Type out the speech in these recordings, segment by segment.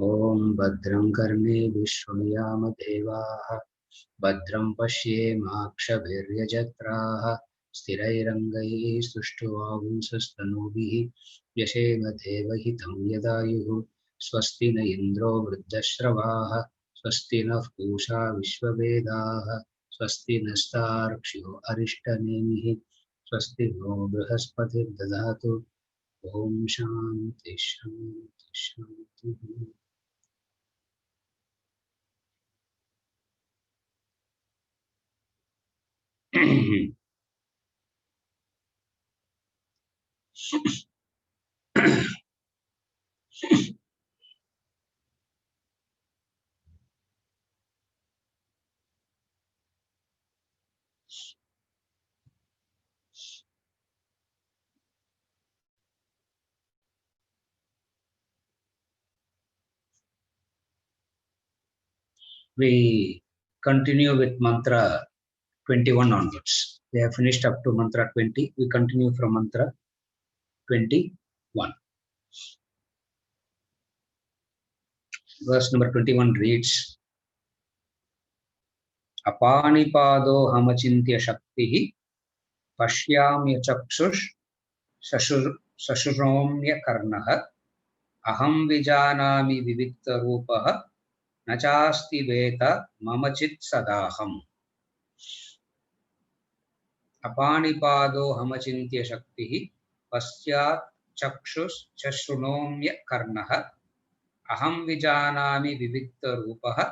ॐ भद्रं कर्णेभिः शृणुयाम देवाः भद्रं पश्येमाक्षभिर्यजत्राः स्थिरैरङ्गैः सुष्ठुवागुंसस्तनूभिः व्यशेम देवहितं यदायुः स्वस्ति न इन्द्रो वृद्धश्रवाः स्वस्ति नः पूषा विश्ववेदाः स्वस्ति नस्तार्क्ष्यो अरिष्टनेमिः स्वस्ति नो बृहस्पतिर्दधातु ॐ शान्ति शान्ति शान्तिः। We continue with mantra 21 onwards. We have finished up to mantra 20. We continue from mantra 21. Verse number 21 reads, Apanipado hamachintya shaktihi pashyamya chaksush sashuromya karnaha aham vijanami vivikta rupaha nachasti veta mamachit sadaham. Apanipado hamachintya shaktihi pasyat chakshus chashrunomya karnaha aham vijanami vivikta rupaha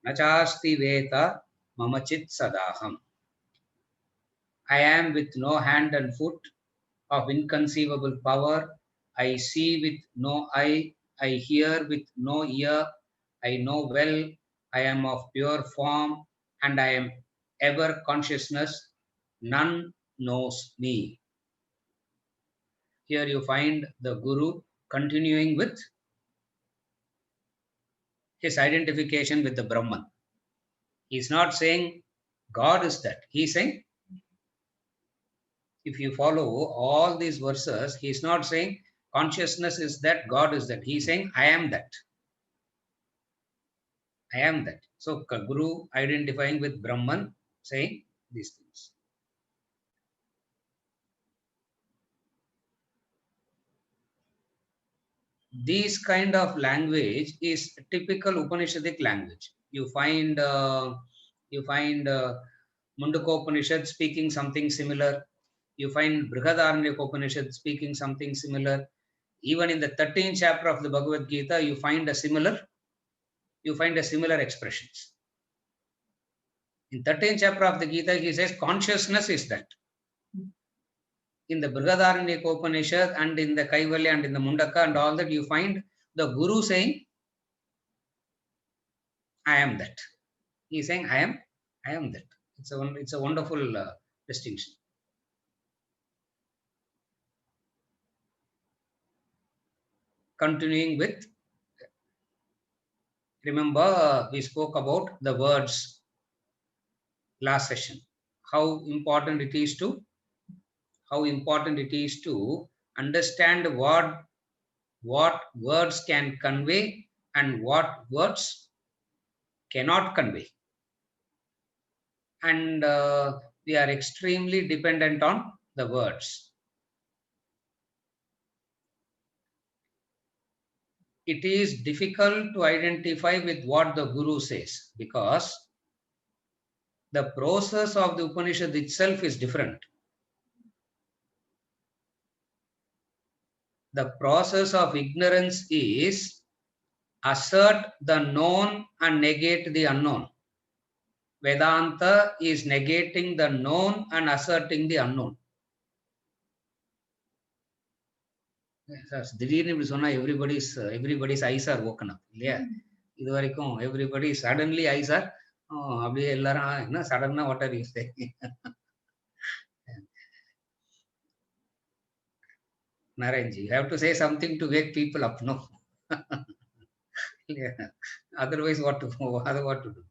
nachasti veta mamachit sadaham. I am with no hand and foot, of inconceivable power. I see with no eye, I hear with no ear. I know well, I am of pure form, and I am ever consciousness. None knows me. Here you find the Guru continuing with his identification with the Brahman. He is not saying God is that. He is saying, if you follow all these verses, he is not saying consciousness is that, God is that. He is saying, I am that. I am that. So Guru identifying with Brahman, saying these things. This kind of language is typical Upanishadic language. You find Mundakopanishad speaking something similar. You find Brihadaranyaka speaking something similar. Even in the 13th chapter of the Bhagavad Gita, you find a similar expressions. In 13th chapter of the Gita, he says consciousness is that. In the Brihadaranyaka Upanishad and in the Kaivalya and in the Mundaka and all that, you find the Guru saying, I am that. He is saying, I am that. It's a wonderful distinction. Continuing with, remember we spoke about the words last session. How important it is to understand what words can convey and what words cannot convey. And we are extremely dependent on the words. It is difficult to identify with what the Guru says because the process of the Upanishad itself is different. The process of ignorance is assert the known and negate the unknown. Vedanta is negating the known and asserting the unknown. Everybody's eyes are woken up. Yeah. இது வரைக்கும் everybody suddenly I sir அப்படியே எல்லாரும் என்ன சடனா what are you saying? Narenji, you have to say something to wake people up, no? Yeah. Otherwise, what to do?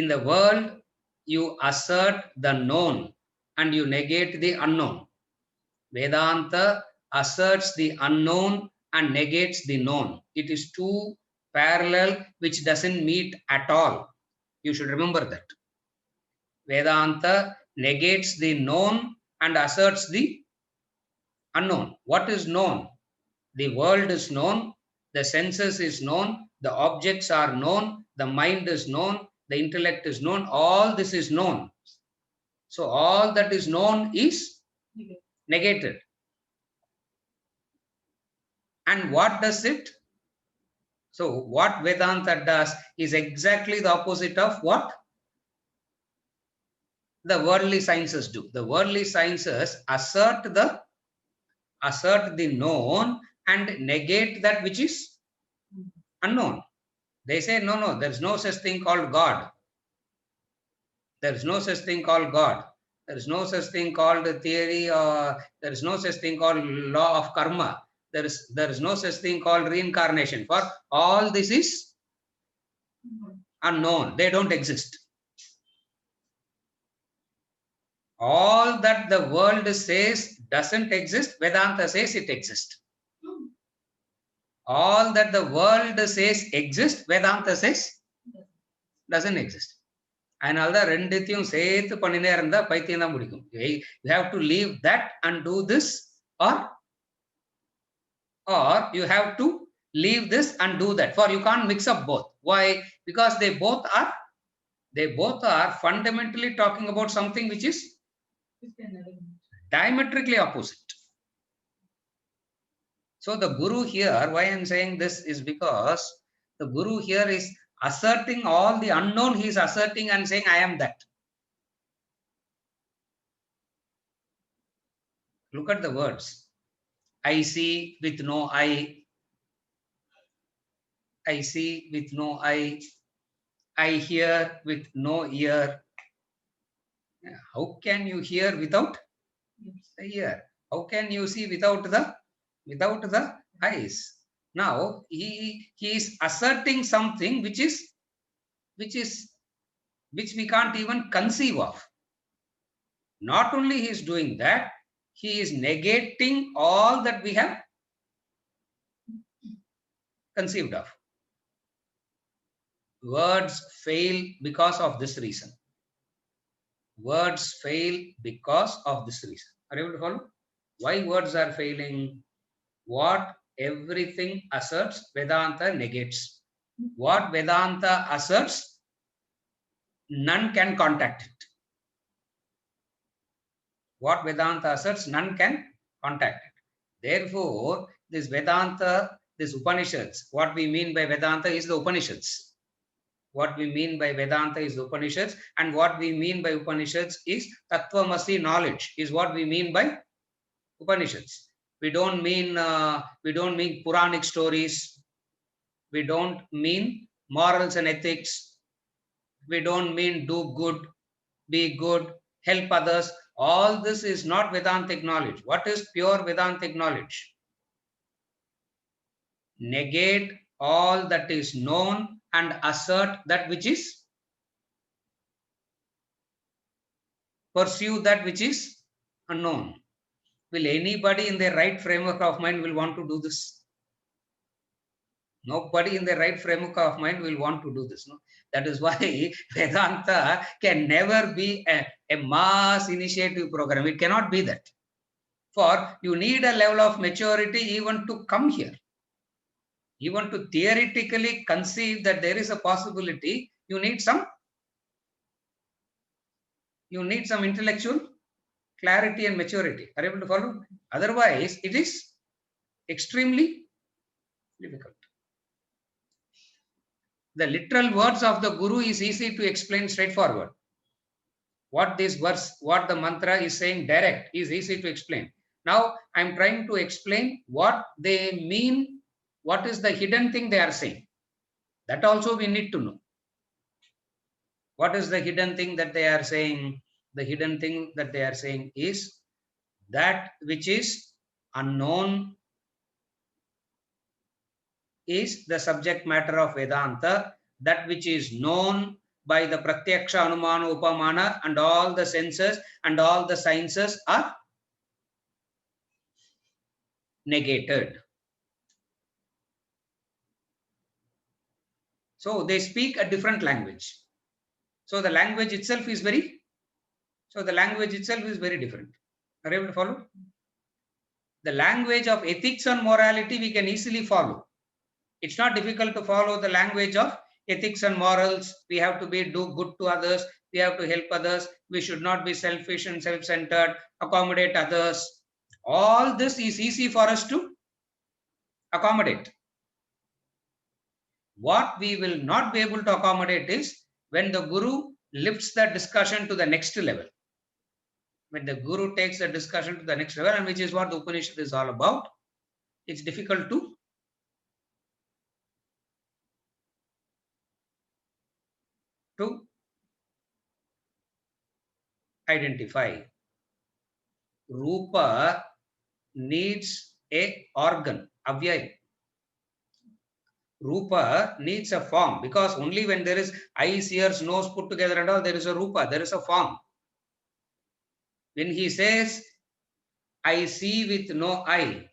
In the world, you assert the known and you negate the unknown. Vedanta asserts the unknown and negates the known. It is two parallel which doesn't meet at all. You should remember that. Vedanta negates the known and asserts the unknown. What is known? The world is known, the senses is known, the objects are known, the mind is known, the intellect is known, all this is known. So all that is known is negated. And what does it? So what Vedanta does is exactly the opposite of what the worldly sciences do. The worldly sciences assert the known and negate that which is unknown. They say, no, there is no such thing called God. There is no such thing called God. There is no such thing called theory, or there is no such thing called law of karma. There is no such thing called reincarnation. For all this is unknown. They don't exist. All that the world says doesn't exist, Vedanta says it exists. All that the world says exists, Vedanta says doesn't exist. அதனாலதான் ரெண்டுத்தையும் சேர்த்து பண்ணினே இருந்தா பைத்தியம் தான் முடிக்கும். You have to leave that and do this, or you have to leave this and do that. For you can't mix up both. Why? Because they both are fundamentally talking about something which is diametrically opposite. So the Guru here, why I'm saying this is because the Guru here is asserting all the unknown. He is asserting and saying, I am that. Look at the words. I see with no eye. I see with no eye. I hear with no ear. How can you hear without the ear? How can you see without the eyes? Now he is asserting something which we can't even conceive of. Not only he is doing that, he is negating all that we have conceived of. Words fail because of this reason. Words fail because of this reason. Are you able to follow? Why words are failing? What everything asserts, Vedanta negates. What Vedanta asserts, none can contact it. What Vedanta asserts, none can contact it. Therefore, this Vedanta, this Upanishads, what we mean by Vedanta is the Upanishads. What we mean by Vedanta is the Upanishads, and what we mean by Upanishads is Tattvamasi knowledge, is what we mean by Upanishads. We don't mean Puranic stories. We don't mean morals and ethics. We don't mean do good, be good, help others. All this is not Vedantic knowledge. What is pure Vedantic knowledge? Negate all that is known and assert that which is, pursue that which is unknown. Will anybody in their right framework of mind will want to do this? Nobody in the right framework of mind will want to do this. No? That is why Vedanta can never be a mass initiative program. It cannot be that. For you need a level of maturity even to come here. Even to theoretically conceive that there is a possibility, you need some intellectual clarity and maturity. Are you able to follow? Otherwise, it is extremely difficult. The literal words of the Guru is easy to explain straightforward. What this verse, what the mantra is saying direct is easy to explain. Now, I am trying to explain what they mean what is the hidden thing they are saying? That also we need to know. What is the hidden thing that they are saying? The hidden thing that they are saying is that which is unknown is the subject matter of Vedanta. That which is known by the Pratyaksha, Anumana, Upamana and all the senses and all the sciences are negated. So they speak a different language. So the language itself is very different. Are you able to follow? The language of ethics and morality we can easily follow. It's not difficult to follow the language of ethics and morals. We have to do good to others. We have to help others. We should not be selfish and self-centered, accommodate others. All this is easy for us to accommodate. What we will not be able to accommodate is when the Guru lifts the discussion to the next level. When the Guru takes the discussion to the next level, and which is what the Upanishad is all about, it's difficult to identify. Rupa needs a organ, avyay. Rupa needs a form, because only when there is eyes, ears, nose put together and all, there is a Rupa, there is a form. When he says, I see with no eye,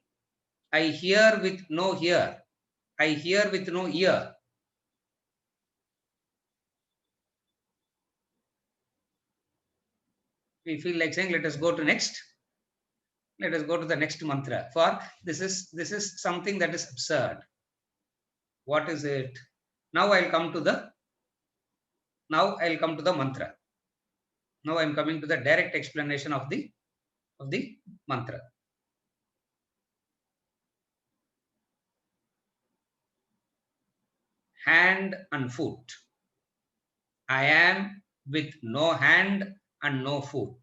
I hear with no ear, I hear with no ear. We feel like saying, let us go to next. Let us go to the next mantra. For this is something that is absurd. What is it? Now I'll come to the mantra. Now I'm coming to the direct explanation of the mantra. Hand and foot. I am with no hand and no foot.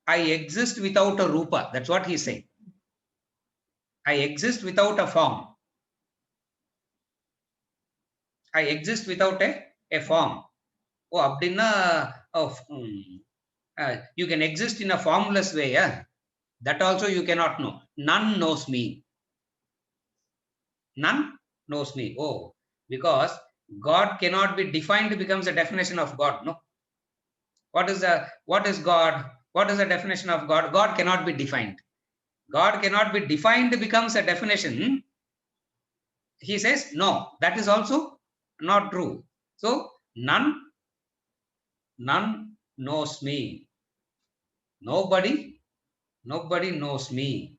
I exist without a rupa. That's what he's saying. I exist without a form. I exist without a form. Oh, abdinna, you can exist in a formless way. Yeah? That also you cannot know. None knows me. None knows me. Oh, because God cannot be defined becomes a definition of God. No. What is God? What is the definition of God? God cannot be defined. God cannot be defined becomes a definition. He says, no, that is also not true. So none knows me. Nobody knows me.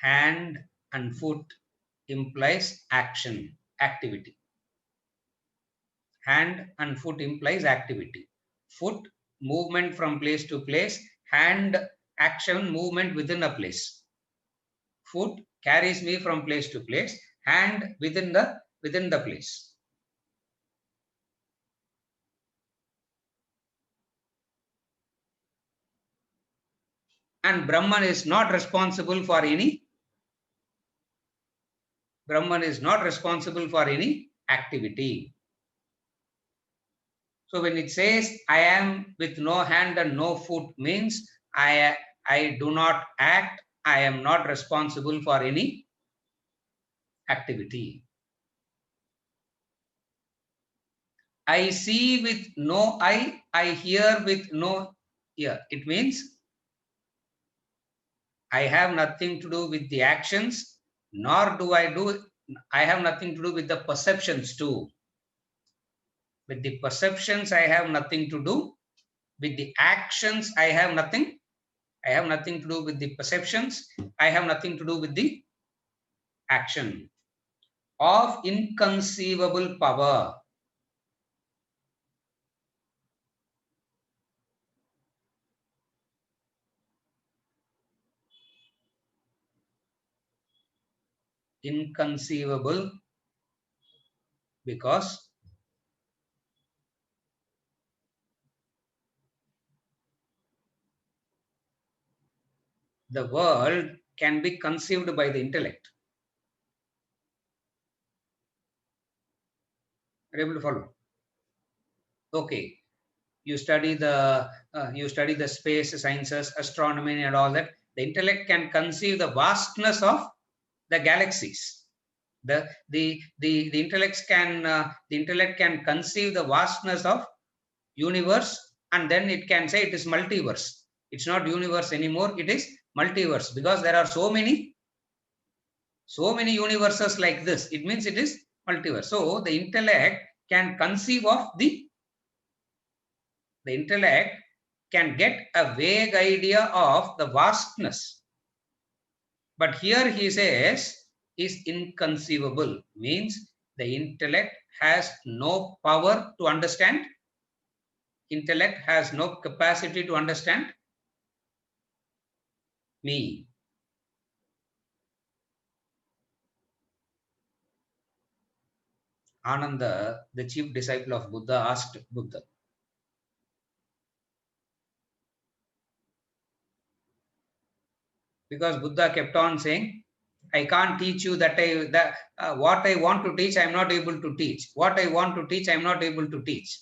Hand and foot implies action, activity. Hand and foot implies activity. Foot, movement from place to place. Hand, action, movement within a place. Foot carries me from place to place. Hand within the place. And Brahman is not responsible for any activity. So when it says I am with no hand and no foot means I do not act, I am not responsible for any activity. I see with no eye, I hear with no ear. It means I have nothing to do with the actions, nor I have nothing to do with the perceptions too. With the perceptions, I have nothing to do. With the actions, I have nothing to do with the perceptions. I have nothing to do with the action. Of inconceivable power. Inconceivable because the world can be conceived by the intellect. Are you able to follow? Okay, you study the space sciences, astronomy, and all that. The intellect can conceive the vastness of the galaxies. The intellect can conceive the vastness of universe, and then it can say it is multiverse. It's not universe anymore, it is multiverse, because there are so many universes like this. It means it is multiverse. So the intellect can conceive of the intellect can get a vague idea of the vastness. But here he says is inconceivable, means the intellect has no power to understand. Intellect has no capacity to understand me. Ananda, the chief disciple of Buddha, asked Buddha, because Buddha kept on saying, I can't teach you what I want to teach, I'm not able to teach. What I want to teach, I'm not able to teach.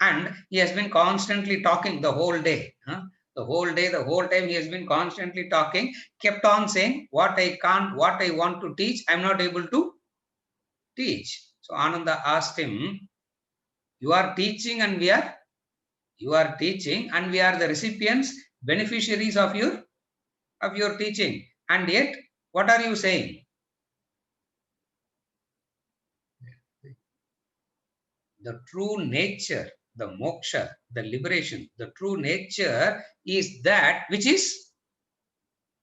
And he has been constantly talking the whole day. The whole day, the whole time he has been constantly talking, kept on saying, what I want to teach, I'm not able to teach. So Ananda asked him, you are teaching and we are the recipients, beneficiaries of your teaching. And yet, what are you saying? The true nature, the moksha, the liberation, the true nature is that which is,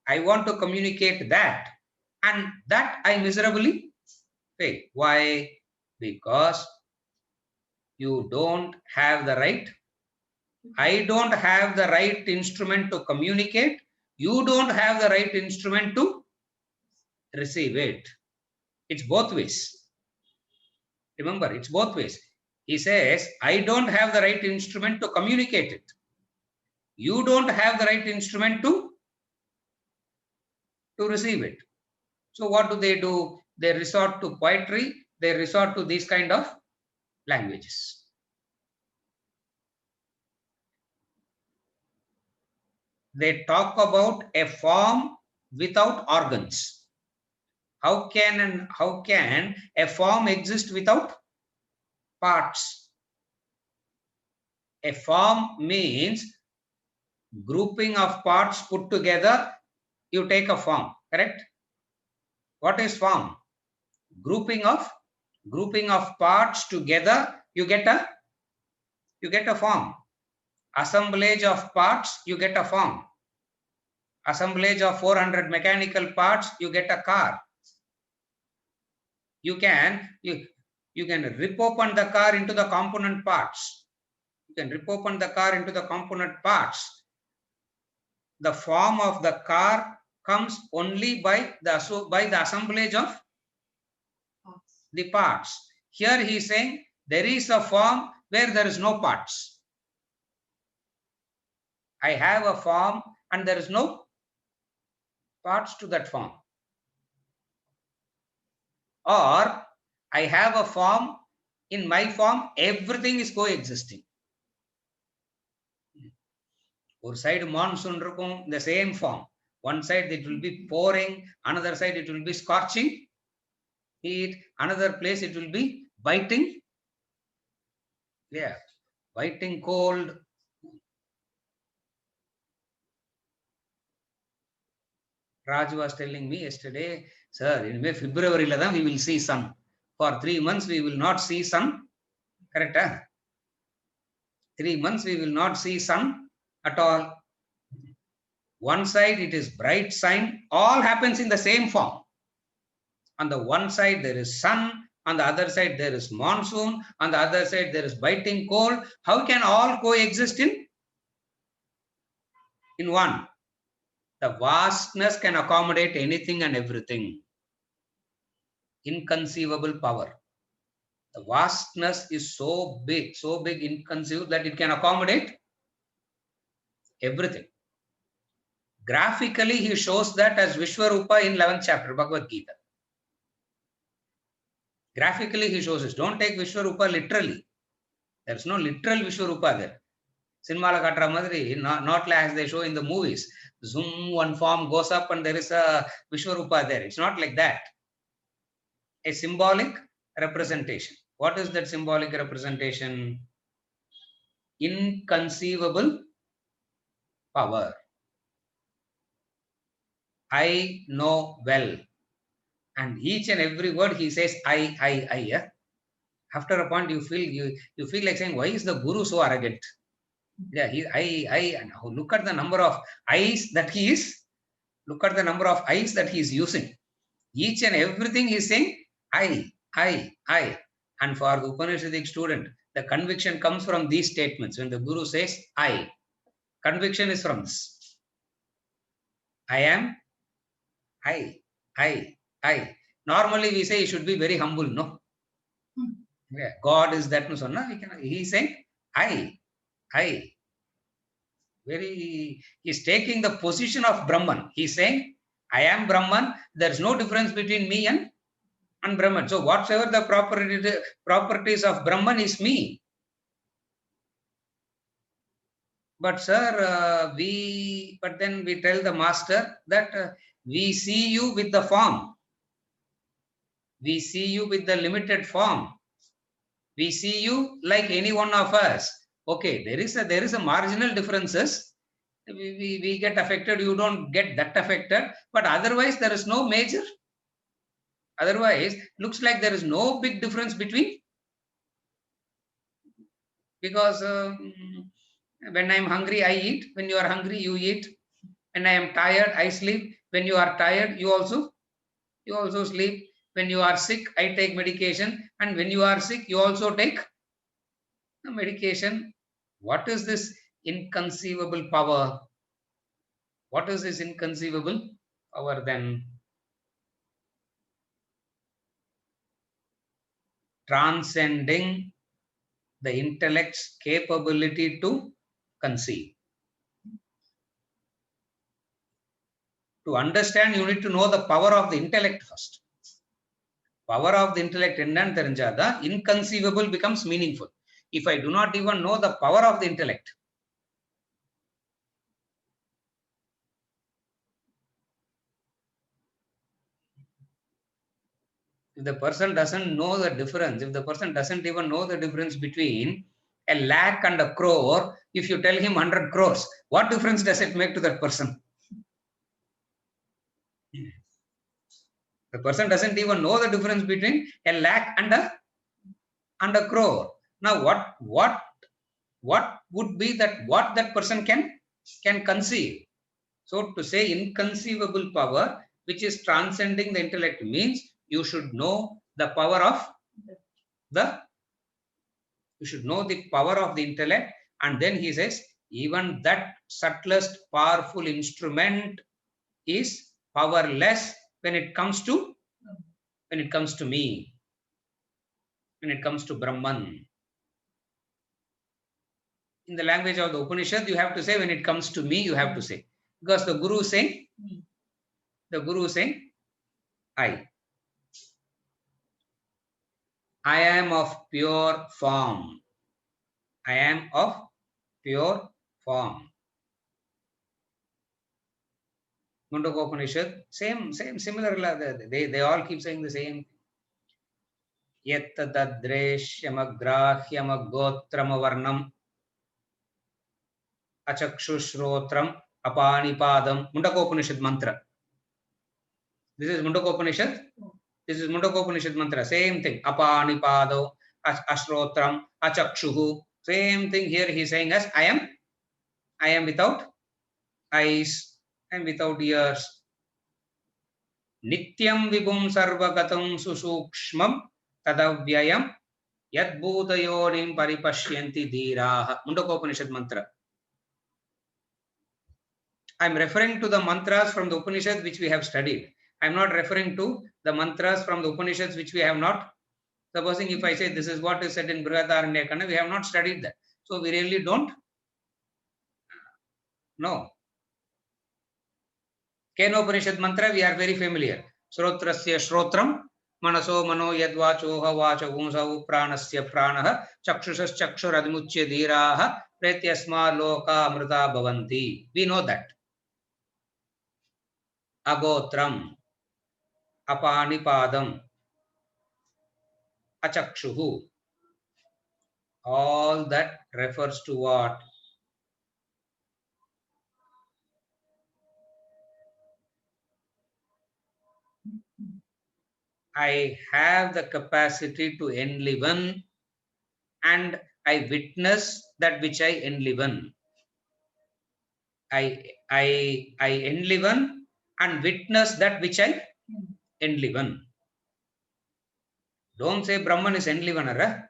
I want to communicate that, and that I miserably fail. Why? Because you don't have the right. I don't have the right instrument to communicate. You don't have the right instrument to receive it. It's both ways. Remember, it's both ways. He says, I don't have the right instrument to communicate it. You don't have the right instrument to receive it. So what do? They resort to poetry. They resort to these kind of languages. They talk about a form without organs. How can a form exist without parts? A form means grouping of parts put together, you take a form, correct? What is form? Grouping of parts together, you get a form. Assemblage of parts, you get a form. Assemblage of 400 mechanical parts, you get a car. You can rip open the car into the component parts. You can rip open the car into the component parts. The form of the car comes only by the assemblage of the parts. Here he is saying there is a form where there is no parts. I have a form and there is no parts to that form. Or I have a form, in my form everything is coexisting. One side monsoon irukum, the same form. One side it will be pouring, another side it will be scorching heat, another place it will be biting. Yeah, biting cold. Raj was telling me yesterday, sir, in February we will see sun. For 3 months we will not see sun. Correct? Huh? 3 months we will not see sun at all. One side it is bright sun, all happens in the same form. On the one side there is sun, on the other side there is monsoon, on the other side there is biting cold. How can all coexist in one? The vastness can accommodate anything and everything. Inconceivable power. The vastness is so big, inconceivable that it can accommodate everything. Graphically, he shows that as Vishwarupa in 11th chapter, Bhagavad Gita. Graphically, he shows this. Don't take Vishwarupa literally. There's no literal Vishwarupa there. Cinema la katra madri, not like as they show in the movies. Zoom, one form goes up and there is a Vishwarupa there. It's not like that. A symbolic representation. What is that symbolic representation? Inconceivable power. I know well. And each and every word he says, I. Yeah? After a point, you feel like saying, why is the Guru so arrogant? Yeah, and look at the number of I's that he is. Look at the number of I's that he is using. Each and everything he is saying, I. And for the Upanishadic student, the conviction comes from these statements. When the Guru says, I, conviction is from this. I am, I. Normally we say he should be very humble, no? Yeah, God is that, no? He is saying, I. He's taking the position of Brahman. He's saying, I am Brahman. There's no difference between me and Brahman. So whatsoever the properties of Brahman is me. But sir, but then we tell the master that we see you with the form. We see you with the limited form. We see you like any one of us. Okay, there is a marginal differences. We get affected, you don't get that affected, but otherwise there is no major. Otherwise, looks like there is no big difference between. Because when I am hungry, I eat. When you are hungry, you eat. When I am tired, I sleep. When you are tired, you also sleep. When you are sick, I take medication. And when you are sick, you also take the medication. What is this inconceivable power? What is this inconceivable power then? Transcending the intellect's capability to conceive. To understand, you need to know the power of the intellect first. Power of the intellect ennan therinjada, inconceivable becomes meaningful. If I do not even know the power of the intellect, if the person doesn't know the difference, if the person doesn't even know the difference between a lakh and a crore, if you tell him 100 crores, what difference does it make to that person? The person doesn't even know the difference between a lakh and a crore. Now, what would be that? What that person can conceive? So, to say inconceivable power, which is transcending the intellect, means you should know the power of you should know the power of the intellect. And then he says, even that subtlest powerful instrument is powerless when it comes to me, when it comes to Brahman. In the language of the Upanishad, you have to say, when it comes to me, you have to say. Because the Guru is saying, I am of pure form. I am of pure form. Mundaka Upanishad, same, similar. They all keep saying the same. Yettadreshyamagrahyamagotramavarnam achakshushrotram apanipadam. Mundaka Upanishad mantra. This is Mundaka Upanishad. This is Mundaka Upanishad mantra. Same thing. Apanipado, ashrotram, achakshuhu. Same thing here he is saying as I am without eyes, I am without ears. Nityam vibhum sarvagatam susukshmam tadavyayam yadbhutayonim paripashyanti dhiraha. Mundaka Upanishad mantra. I am referring to the mantras from the Upanishad which we have studied. I am not referring to the mantras from the Upanishads which we have not. Supposing if I say this is what is said in Brihadaranyaka, we have not studied that. So we really don't know. Kenopanishad mantra we are very familiar. Shrotrasya shrotram, manaso mano yadvachoha vachagumsavu pranasya pranaha, chakshusas chakshuradmuchya dhiraha, pretyasma loka amrita bhavanti. We know that. Agotram, apanipadam, achakshuhu. All that refers to what? I have the capacity to enliven and I witness that which I enliven. I enliven and witness that which I enliven. Don't say Brahman is enlivener.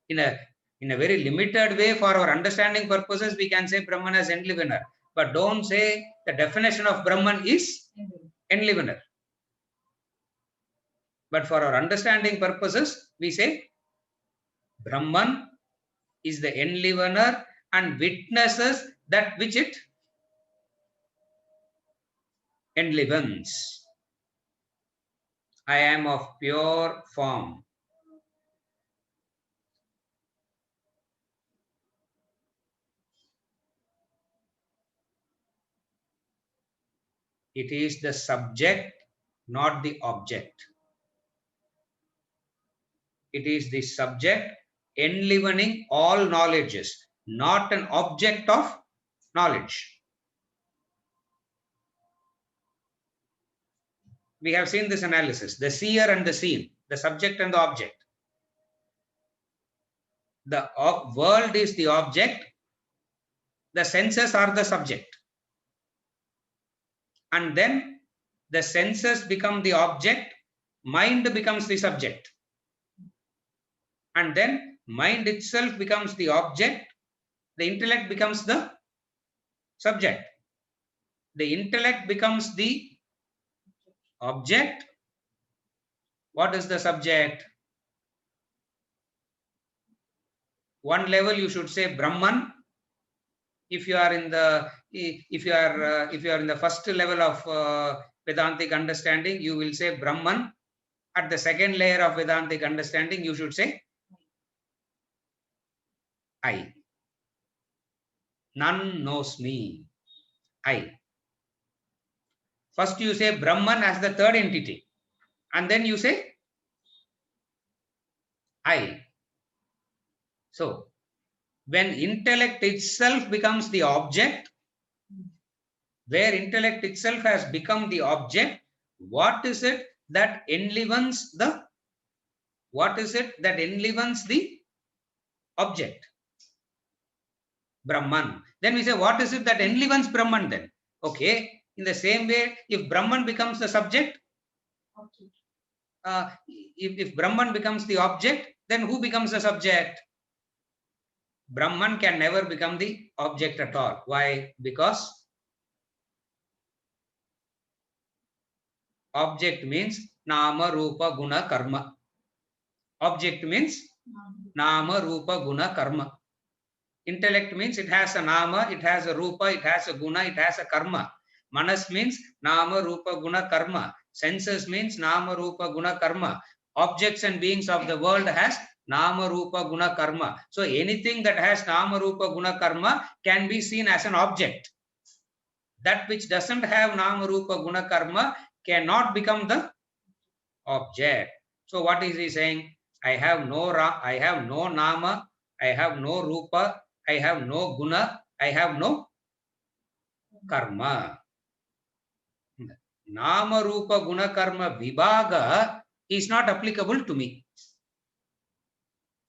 In a very limited way, for our understanding purposes, we can say Brahman as enlivener. But don't say the definition of Brahman is enlivener. But for our understanding purposes, we say Brahman is the enlivener and witnesses that which it enlivens. I am of pure form. It is the subject, not the object. It is the subject enlivening all knowledges, not an object of knowledge. We have seen this analysis, the seer and the seen, the subject and the object. The world is the object, the senses are the subject. And then the senses become the object, mind becomes the subject. And then mind itself becomes the object, the intellect becomes the subject. The intellect becomes the object. What is the subject? One level you should say Brahman. If you are in the first level of Vedantic understanding, you will say Brahman. At the second layer of Vedantic understanding, you should say I. None knows me. I. First you say Brahman as the third entity, and then you say I. So when intellect itself becomes the object, where intellect itself has become the object, what is it that enlivens the object? Brahman. Then we say, what is it that enlivens Brahman then? Okay, in the same way, if Brahman becomes the subject, if Brahman becomes the object, then who becomes the subject? Brahman can never become the object at all. Why? Because object means Nama, Rupa, Guna, Karma. Object means Nama, Rupa, Guna, Karma. Intellect means it has a Nama, it has a Rupa, it has a Guna, it has a Karma. Manas means Nama, Rupa, Guna, Karma. Senses means Nama, Rupa, Guna, Karma. Objects and beings of the world has Nama, Rupa, Guna, Karma. So anything that has Nama, Rupa, Guna, Karma can be seen as an object. That which doesn't have Nama, Rupa, Guna, Karma cannot become the object. So what is he saying? I have no Nama, I have no Rupa, I have no Guna, I have no Karma. Nama, Rupa, Guna, Karma, Vibhaga is not applicable to me.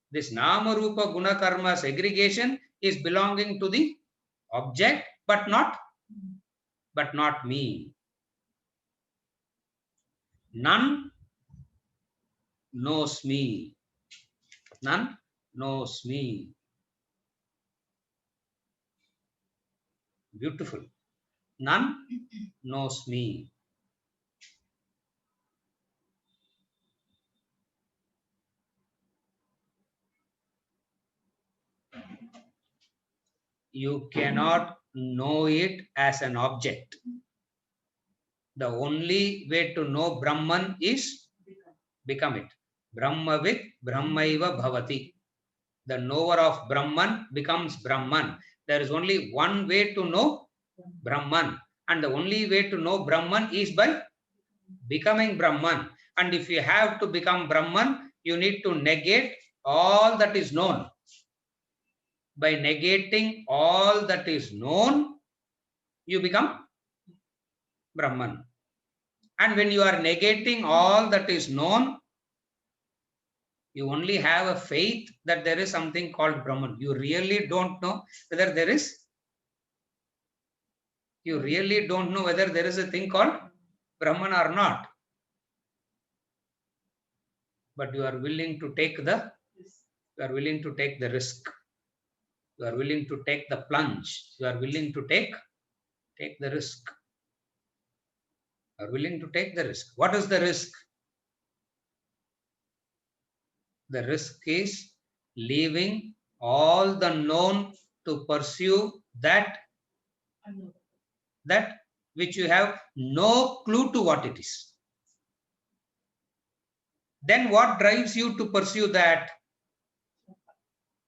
This Nama, Rupa, Guna, Karma segregation is belonging to the object, but not me. None knows me. None knows me. Beautiful. None knows me. You cannot know it as an object. The only way to know Brahman is become it. Brahmavid Brahmaiva Bhavati. The knower of Brahman becomes Brahman. There is only one way to know Brahman. And the only way to know Brahman is by becoming Brahman. And if you have to become Brahman, you need to negate all that is known. By negating all that is known, you become Brahman. And when you are negating all that is known, you only have a faith that there is something called Brahman. You really don't know whether there is, you really don't know whether there is a thing called Brahman or not. But you are willing to take the, you are willing to take the risk. You are willing to take the plunge. You are willing to take the risk. You are willing to take the risk. What is the risk? The risk is leaving all the known to pursue that which you have no clue to what it is. Then what drives you to pursue that?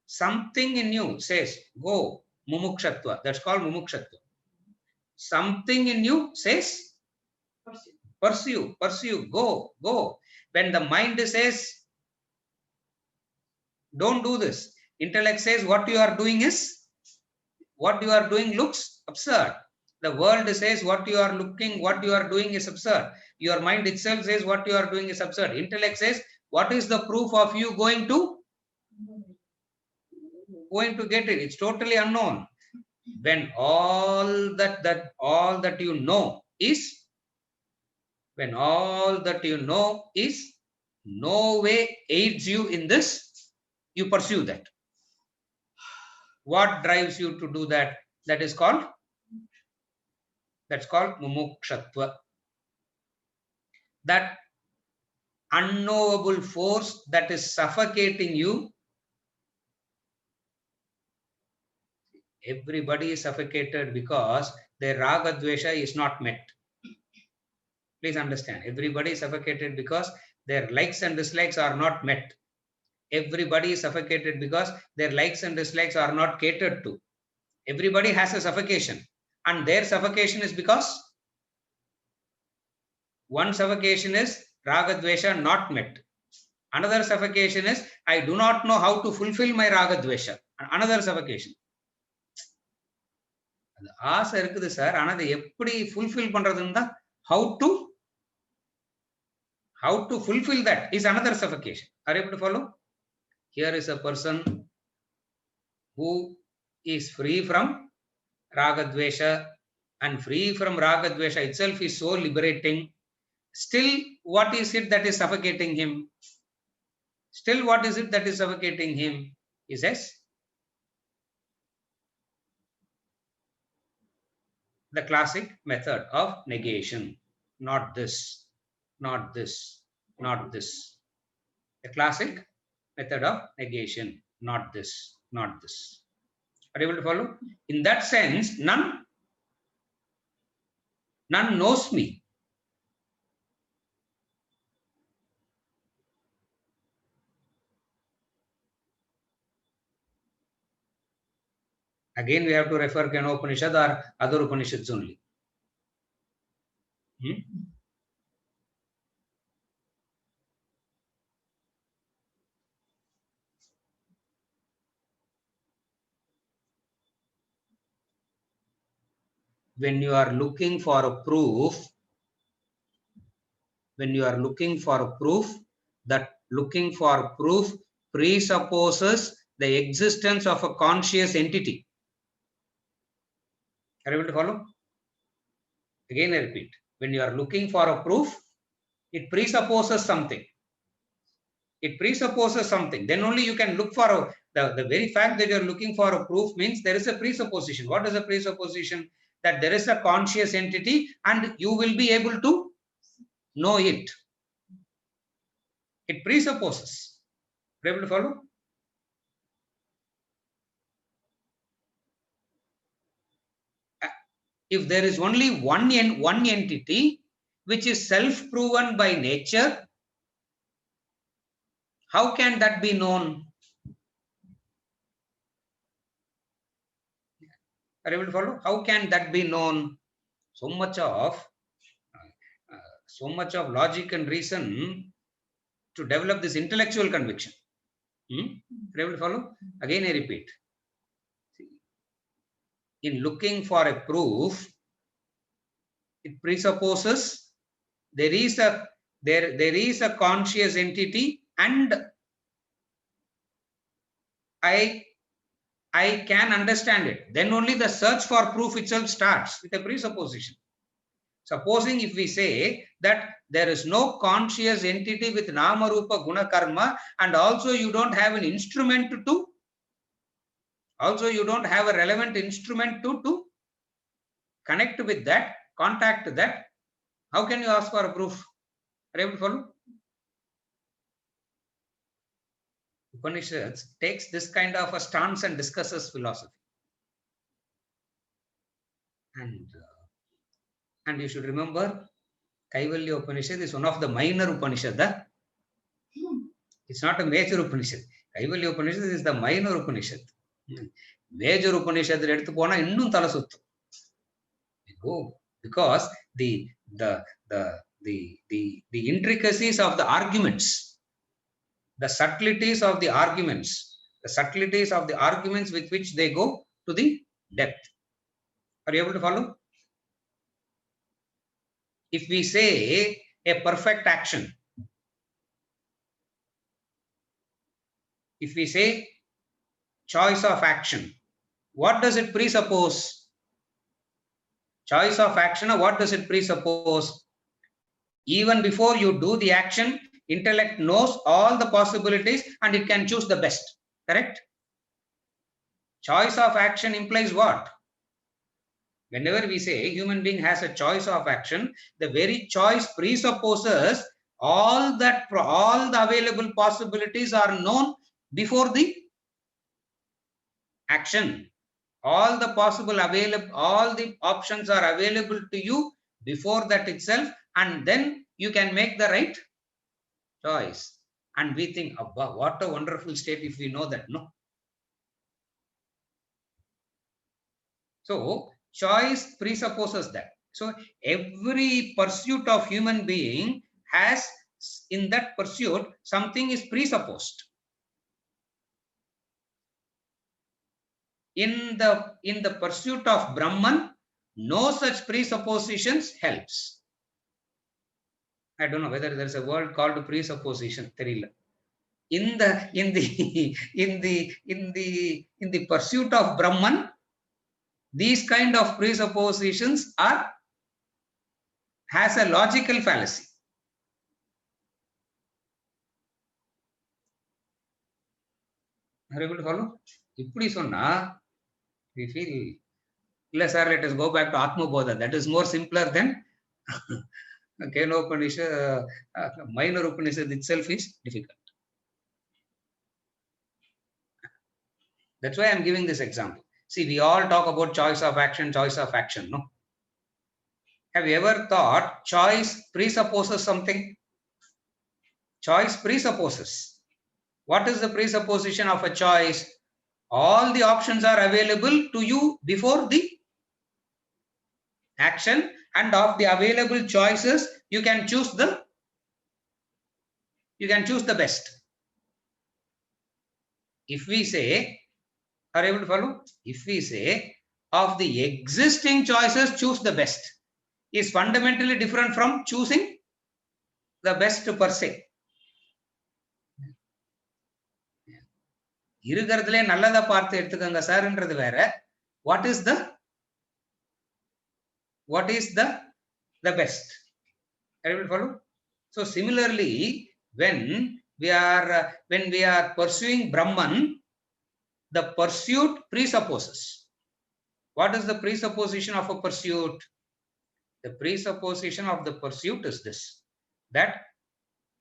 Something in you says, go, mumukshatva. That's called mumukshatva. Something in you says, pursue, go. When the mind says, don't do this, intellect says what you are doing looks absurd. The world says what you are doing is absurd. Your mind itself says what you are doing is absurd. Intellect says, what is the proof of you going to get it? It's totally unknown. When all that you know is, no way aids you in this, you pursue that. What drives you to do that? That's called mumukshatva. That unknowable force that is suffocating you. Everybody is suffocated because their raga dvesha is not met. Please understand, everybody is suffocated because their likes and dislikes are not met. Everybody is suffocated because their likes and dislikes are not catered to. Everybody has a suffocation, and their suffocation is because one suffocation is raga dvesha not met. Another suffocation is I do not know how to fulfill my raga dvesha. Another suffocation. ஆசை இருக்குது sir, ஆனா அதை எப்படி fulfill பண்றதுன்னு தான், how to fulfill that is another suffocation. Are you able to follow? Here is a person who is free from raga dvesha, and free from raga dvesha itself is so liberating. Still, what is it that is suffocating him? He says, the classic method of negation. Not this. The classic method of negation. Not this. Are you able to follow? In that sense, none knows me. Again, we have to refer to Kena Upanishad or other Upanishads only. When you are looking for a proof, that looking for proof presupposes the existence of a conscious entity. Are you able to follow? Again, I repeat. When you are looking for a proof, it presupposes something. Then only you can look for the very fact that you are looking for a proof means there is a presupposition. What is a presupposition? That there is a conscious entity and you will be able to know it. It presupposes. Are you able to follow? If there is only one entity, which is self-proven by nature, how can that be known? Are you able to follow? How can that be known? So much of logic and reason to develop this intellectual conviction. Are you able to follow? Again, I repeat. In looking for a proof, it presupposes there is a conscious entity, and I can understand it. Then only the search for proof itself starts with a presupposition. Supposing if we say that there is no conscious entity with nama rupa guna karma, and also you don't have an instrument to, also you don't have a relevant instrument to connect with that, contact that, how can you ask for a proof? Are you able to follow? Upanishads takes this kind of a stance and discusses philosophy. And you should remember, Kaivalya Upanishad is one of the minor Upanishad. It's not a major Upanishad. Kaivalya Upanishad is the minor Upanishad. Major Upanishad எடுத்து போனா இன்னும் தலை சுத்தும். Because the intricacies of the arguments, the subtleties of the arguments, with which they go to the depth. Are you able to follow? If we say a perfect action, if we say choice of action, what does it presuppose? Choice of action, what does it presuppose? Even before you do the action, intellect knows all the possibilities and it can choose the best. Correct? Choice of action implies what? Whenever we say a human being has a choice of action, the very choice presupposes all the available possibilities are known before the action. All the options are available to you before that itself, and then you can make the right choice. And we think, Abba, what a wonderful state if we know that. No. So choice presupposes that. So every pursuit of human being has, in that pursuit, something is presupposed. In the pursuit of Brahman, no such presuppositions helps. I don't know whether there is a word called presupposition. In the pursuit of Brahman, these kind of presuppositions has a logical fallacy. Are you able to follow? Ippadi sonna, we feel, let us go back to Atma Bodha. That is more simpler than Kena Upanishad. Minor Upanishad itself is difficult. That's why I am giving this example. See, we all talk about choice of action, no? Have you ever thought choice presupposes something? Choice presupposes. What is the presupposition of a choice? All the options are available to you before the action, and of the available choices, you can choose the best. If we say, are you able to follow? If we say, of the existing choices, choose the best, is fundamentally different from choosing the best per se. இருக்கிறதுலே நல்லதா பார்த்து எடுத்துக்கங்க சார்ன்றது வேற. What is the best? Are you able to follow? So similarly, when we are pursuing Brahman, the pursuit presupposes. What is the presupposition of a pursuit? The presupposition of the pursuit is this, that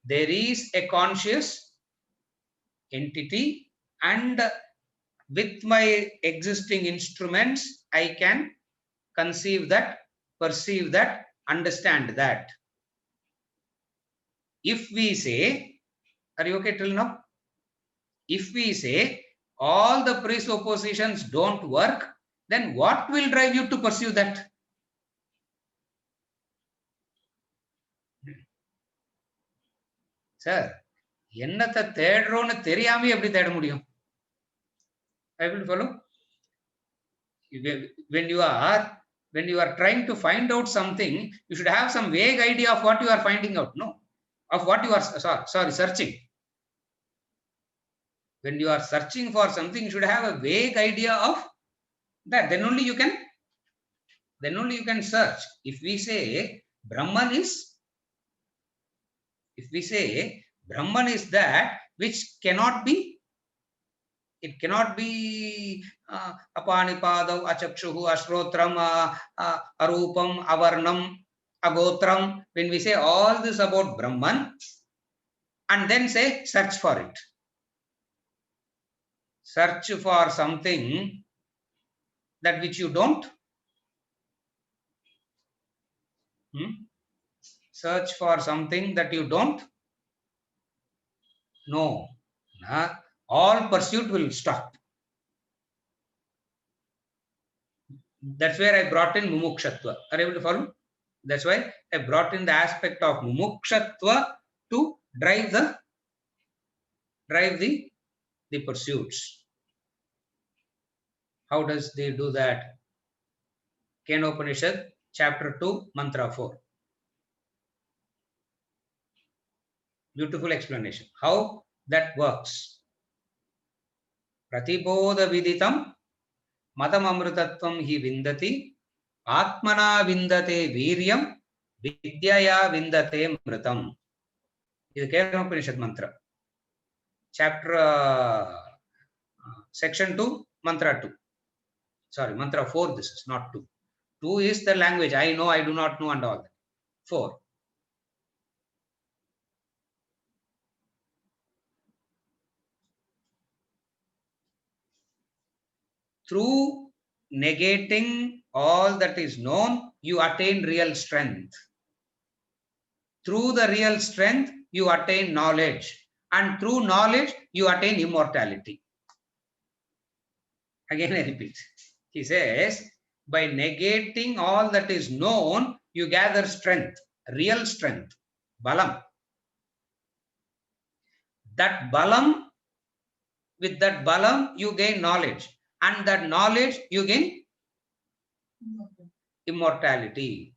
there is a conscious entity, and with my existing instruments, I can conceive that, perceive that, understand that. If we say, are you okay till now? If we say all the presuppositions don't work, then what will drive you to pursue that? Sir, என்னத்தை தேடுறோம்னு தெரியாம எப்படி தேட முடியும்? I will follow. When you are trying to find out something, you should have some vague idea of what you are finding out, no? Of what you are searching. When you are searching for something, you should have a vague idea of that. Then only you can search. If we say Brahman is that which cannot be, it cannot be apanipadau, achakshuhu, ashrotram, arupam, avarnam, agotram. When we say all this about Brahman and then say search for it, search for something that which you don't, search for something that you don't know, all pursuit will stop. That's where I brought in mumukshatva. Are you able to follow? That's why I brought in the aspect of mumukshatva to drive the pursuits. How does they do that? Kenopanishad, chapter 2, mantra 4. Beautiful explanation. How that works. Pratibodha viditam madam amrutatvam hi vindati atmana vindate viryam vidyaya vindate mritam. This is Kenopanishad mantra. Chapter section 2, mantra 2. Sorry, mantra 4 this is, not 2. 2 is the language. I know, I do not know and all that. 4. Through negating all that is known, you attain real strength. Through the real strength, you attain knowledge. And through knowledge, you attain immortality. Again, I repeat. He says, by negating all that is known, you gather strength, real strength, balam. That balam, with that balam, you gain knowledge. And that knowledge, you gain immortality.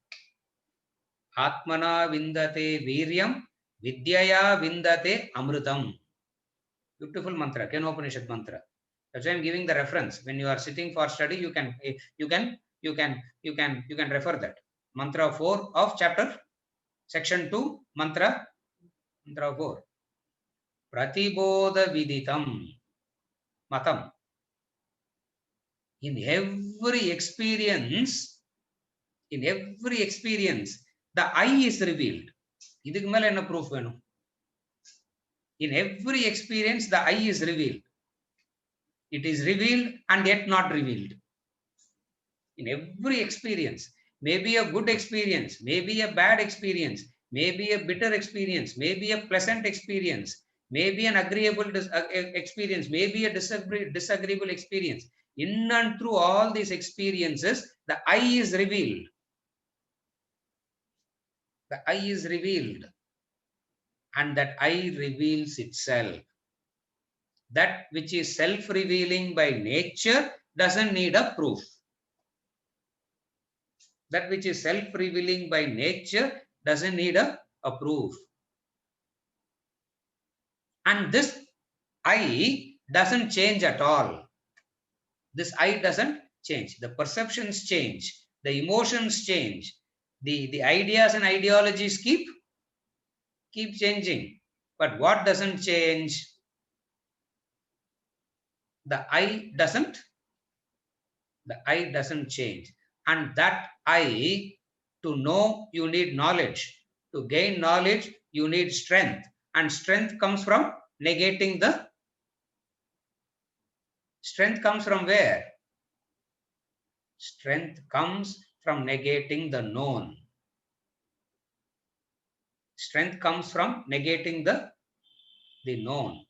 Atmana vindate viryam, vidyaya vindate amrutam. Beautiful mantra, Kenopanishad mantra. That's why I'm giving the reference. When you are sitting for study, you can refer that. Mantra 4 of chapter, section 2, mantra 4. Pratibodha viditam matam. In every experience, the I is revealed. Idhukku mela enna proof venum? In every experience, the I is revealed. It is revealed and yet not revealed. In every experience, maybe a good experience, maybe a bad experience, maybe a bitter experience, maybe a pleasant experience, maybe an agreeable experience, maybe a disagreeable experience. In and through all these experiences, the I is revealed. The I is revealed. And that I reveals itself. That which is self-revealing by nature doesn't need a proof. That which is self-revealing by nature doesn't need a proof. And this I doesn't change at all. This I doesn't change. The perceptions change. The emotions change. The ideas and ideologies keep changing. But what doesn't change? The I doesn't change. And that I, to know, you need knowledge. To gain knowledge, you need strength. And strength comes from negating the... Strength comes from where? Strength comes from negating the known. Strength comes from negating the known.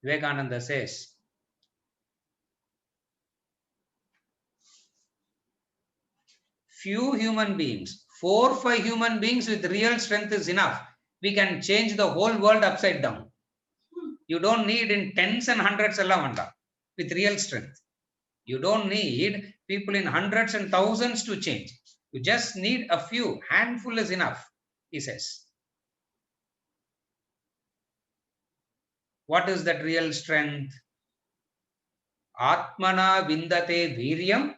Vivekananda says, few human beings, 4 or 5 human beings with real strength is enough. We can change the whole world upside down. You don't need in tens and hundreds with real strength. You don't need people in hundreds and thousands to change. You just need a few. Handful is enough, he says. What is that real strength? Atmana vindate viryam,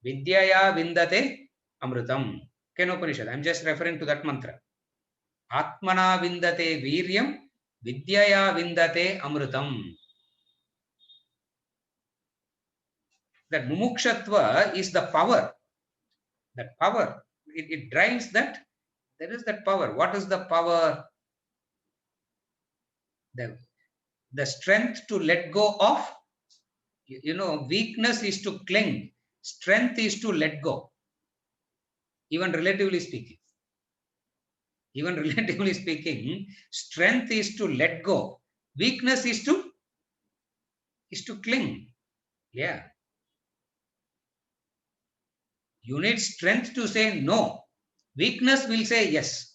vidyaya vindate amritam. Kenopanishad. I'm just referring to that mantra. Atmana vindate viryam, vidyaya vindate amritam. That mumukshatva is the power. That power. It drives that. There is that power. What is the power? The strength to let go of. Weakness is to cling. Strength is to let go. Even relatively speaking. Strength is to let go. Weakness is to cling. Yeah. You need strength to say no. Weakness will say yes.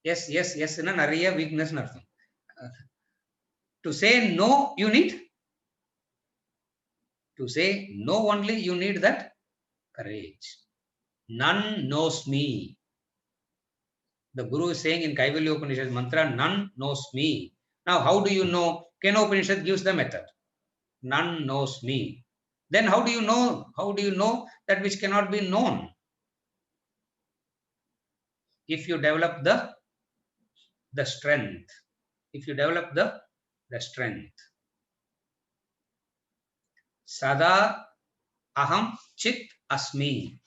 Yes. Nariya weakness nartham. To say no, you need. To say no only, you need that courage. None knows me. The Guru is saying in Kaivalya Upanishad mantra, none knows me. Now, how do you know? Kena Upanishad gives the method. None knows me. Then how do you know? How do you know that which cannot be known? If you develop the strength. If you develop the strength. Sada aham chit asmi.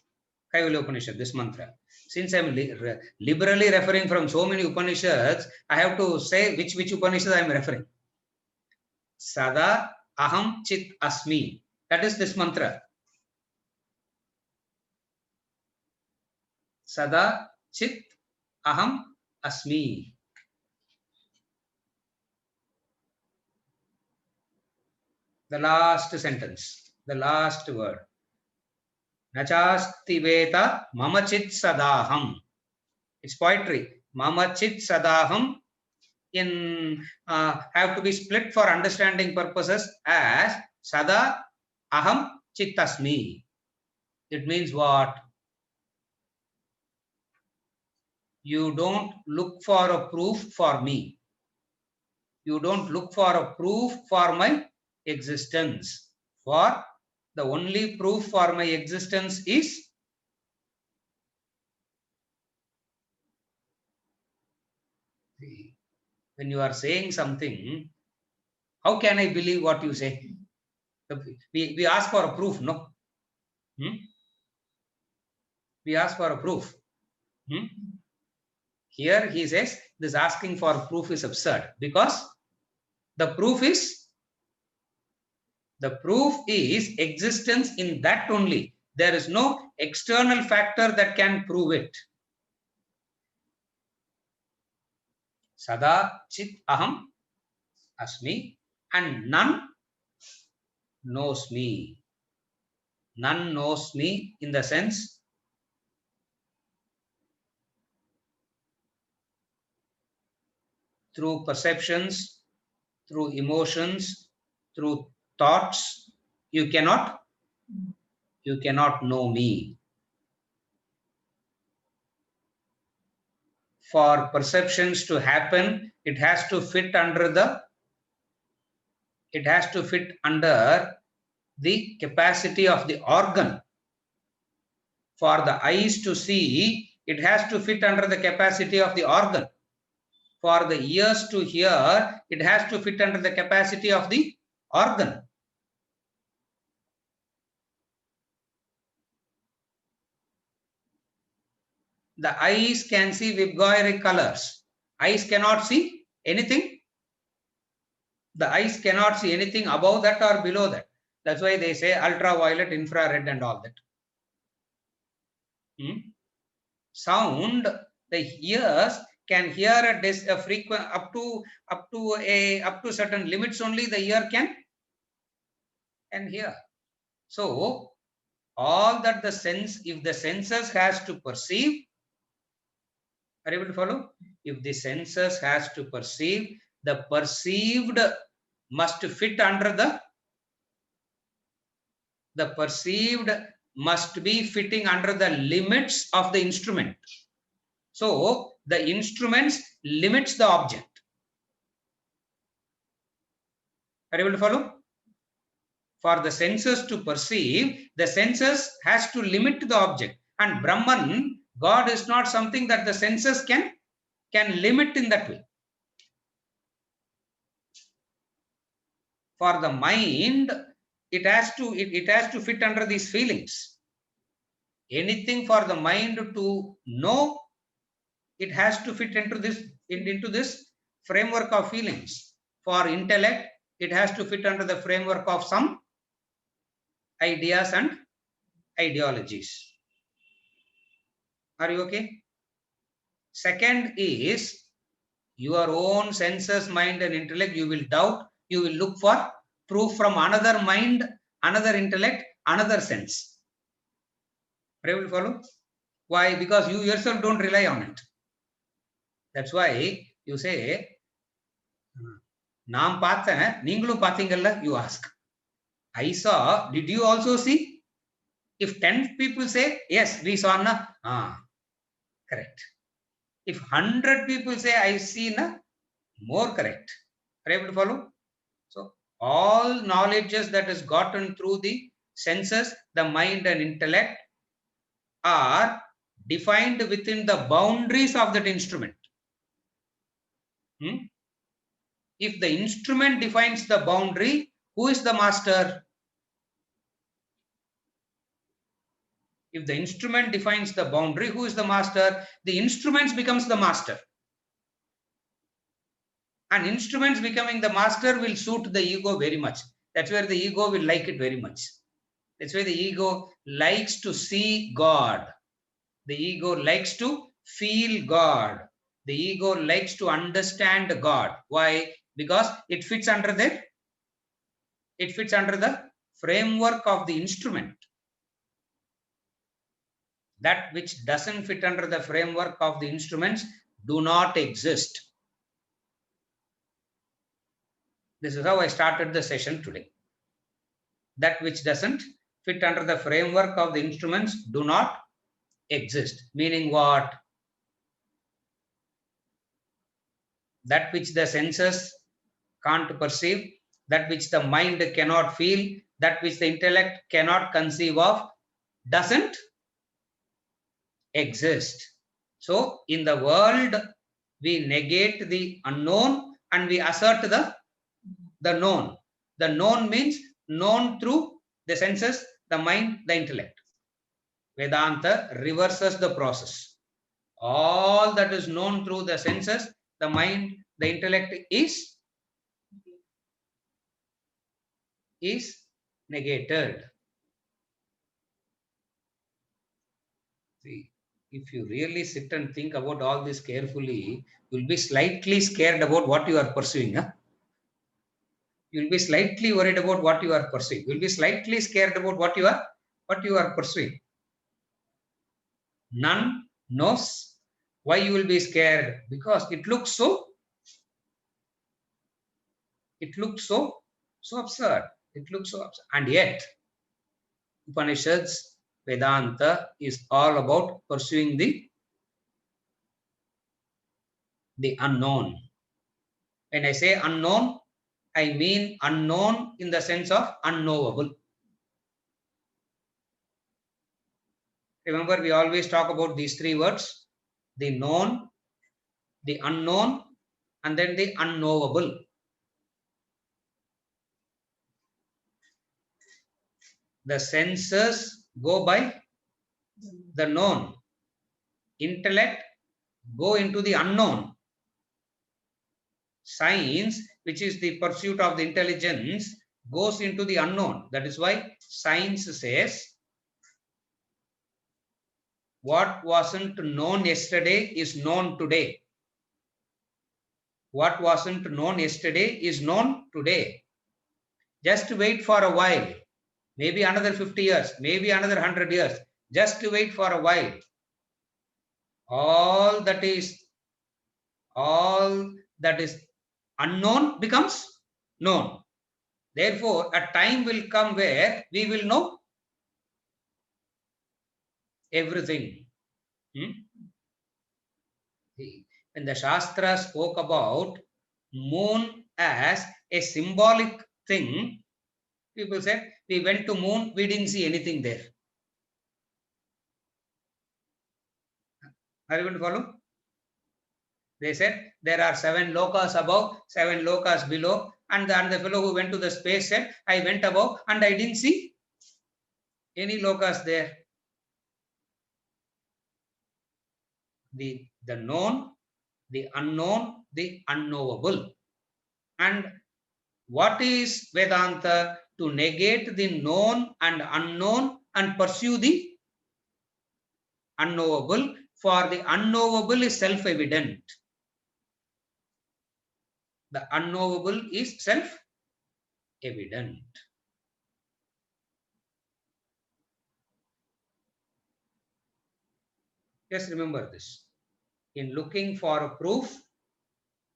Kaivalya Upanishad, this mantra. Since I am liberally referring from so many Upanishads, I have to say which Upanishad I am referring. Sada aham chit asmi. That is this mantra. Sada chit aham asmi. The last sentence, the last word. Nachasti veta mama chit sadaham. It's poetry. Mama chit sadaham have to be split for understanding purposes as sada aham chittasmi. It means what? You don't look for a proof for me. You don't look for a proof for my existence. For the only proof for my existence is when you are saying something, how can I believe what you say? We ask for a proof, no? We ask for a proof. Here he says this asking for proof is absurd because the proof is existence in that only. There is no external factor that can prove it. Sada chit aham asmi, and none knows me. None knows me in the sense through perceptions, through emotions, through thoughts, you cannot know me. For perceptions to happen, it has to fit under the capacity of the organ. For the eyes to see, it has to fit under the capacity of the organ. For the ears to hear, it has to fit under the capacity of the organ. The eyes can see Vyabhayaric colors. Eyes cannot see anything. The eyes cannot see anything above that or below that. That's why they say ultraviolet, infrared and all that. Sound, the ears can hear a frequent up to certain limits only the ear can hear. So all that the sense, if the senses has to perceive, are you able to follow? If the senses has to perceive, the perceived must fit under the perceived must be fitting under the limits of the instrument. So the instruments limits the object. Are you able to follow? For the senses to perceive, the senses has to limit the object. And Brahman, God is not something that the senses can limit in that way. For the mind, it has to fit under these feelings. Anything for the mind to know, it has to fit into this framework of feelings. For intellect, it has to fit under the framework of some ideas and ideologies. Are you okay? Second is your own senses, mind and intellect. You will doubt, you will look for proof from another mind, another intellect, another sense. Are you able to follow? Why? Because you yourself don't rely on it. That's why you say, Naam paathen, neengalum paathingalla, you ask. I saw, did you also see? If 10 people say, yes, we saw, na? Correct. If 100 people say, I see, na? More correct. Are you able to follow? So, all knowledges that is gotten through the senses, the mind and intellect are defined within the boundaries of that instrument. If the instrument defines the boundary, who is the master? If the instrument defines the boundary, who is the master? The instruments becomes the master. And instruments becoming the master will suit the ego very much. That's where the ego will like it very much. That's why the ego likes to see God. The ego likes to feel God. The ego likes to understand God. Why? Because it fits under the framework of the instrument. That which doesn't fit under the framework of the instruments do not exist. This is how I started the session today. That which doesn't fit under the framework of the instruments do not exist. Meaning what? That which the senses can't perceive, that which the mind cannot feel, that which the intellect cannot conceive of, doesn't exist. So in the world, we negate the unknown and we assert the known. The known means known through the senses, the mind, the intellect. Vedanta reverses the process. All that is known through the senses, the mind, the intellect is negated. See, if you really sit and think about all this carefully, you'll be slightly scared about what you are pursuing. Huh? You'll be slightly worried about what you are pursuing. You'll be slightly scared about what you are pursuing. None knows why you will be scared, because it looks so absurd. It looks so absurd. And yet, Upanishads, Vedanta is all about pursuing the unknown. When I say unknown, I mean unknown in the sense of unknowable. Remember, we always talk about these three words: the known, the unknown, and then the unknowable. The senses go by the known. Intellect go into the unknown. Science, which is the pursuit of the intelligence, goes into the unknown. That is why science says What wasn't known yesterday is known today. What wasn't known yesterday is known today. Just wait for a while. Maybe another 50 years, maybe another 100 years. Just wait for a while. All that is unknown becomes known. Therefore, a time will come where we will know everything. When the Shastra spoke about moon as a symbolic thing, people said, we went to moon, we didn't see anything there. Are you going to follow? They said there are 7 lokas above, 7 lokas below, and the fellow who went to the space said, I went above and I didn't see any lokas there. The known, the unknown, the unknowable. And what is Vedanta? To negate the known and unknown and pursue the unknowable. For the unknowable is self-evident. The unknowable is self-evident. Just remember this. In looking for a proof,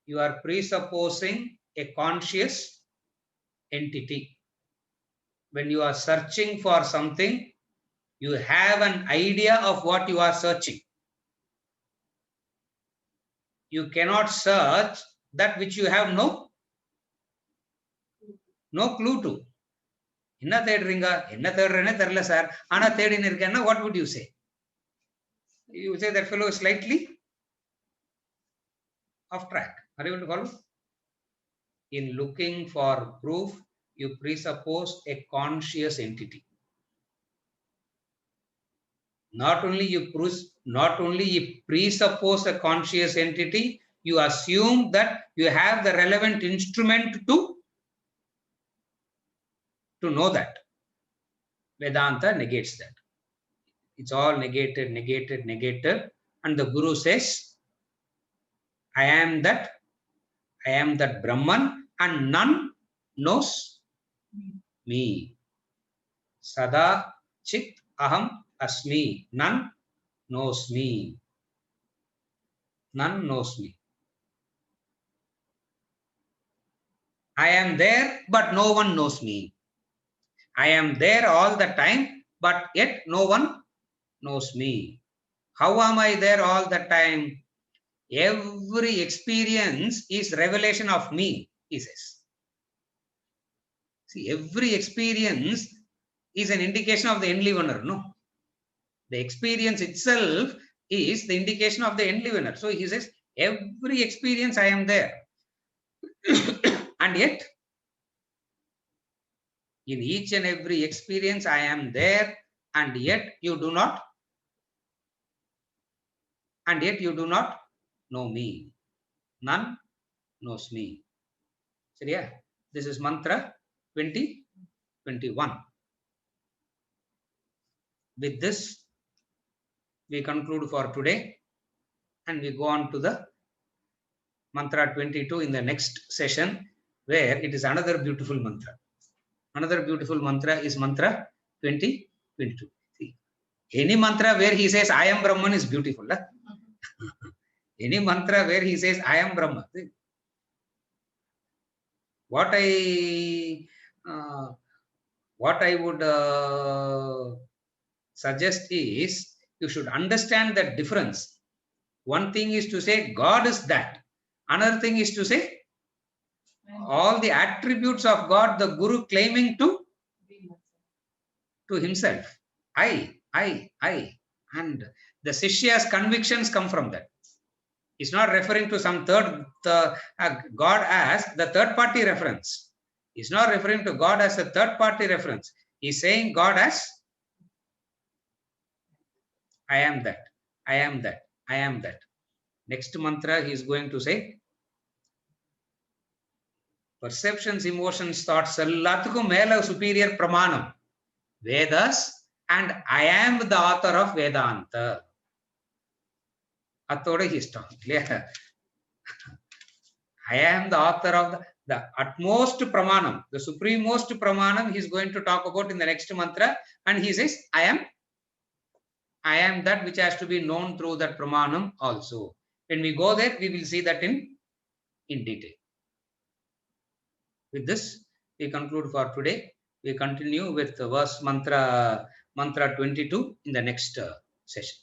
you are presupposing a conscious entity. When you are searching for something, you have an idea of what you are searching. You cannot search that which you have no clue to. Enna thedringa, enna thedrene therla sir, ana thedin irkenna, what would you say? You say that fellow is slightly off track. Are you able to follow? In looking for proof, you presuppose a conscious entity. Not only you presuppose a conscious entity, you assume that you have the relevant instrument to know that. Vedanta negates that. It's all negated. And the Guru says, I am that Brahman, and none knows me. Sada Chit Aham Asmi. None knows me. None knows me. I am there, but no one knows me. I am there all the time, but yet no one knows me. How am I there all the time? Every experience is revelation of me, he says. See, every experience is an indication of the Enlivener, no? The experience itself is the indication of the Enlivener. So he says, every experience I am there. And yet, in each and every experience I am there, and yet you do not know me. None knows me. So yeah, this is mantra 2021. With this, we conclude for today, and we go on to the mantra 22 in the next session, where it is another beautiful mantra. Another beautiful mantra is mantra 2022. See, any mantra where he says I am Brahman is beautiful. Huh? Any mantra where he says I am Brahman. See? What I would suggest is, you should understand the difference. One thing is to say God is that. Another thing is to say all the attributes of God, the Guru claiming to himself. I. And the Shishya's convictions come from that. He's not referring to some God as the third party reference. He's not referring to God as a third party reference. He's saying God as I am that. I am that. I am that. Next mantra he is going to say, perceptions, emotions, thoughts, ellathukku mela superior pramanam, Vedas, and I am the author of Vedanta. Athoda he stopped. Clear? I am the author of the utmost pramanam, the supremost pramanam he is going to talk about in the next mantra, and he says, I am that which has to be known through that pramanam also. When we go there, we will see that in detail. With this, we conclude for today. We continue with verse mantra 22 in the next session.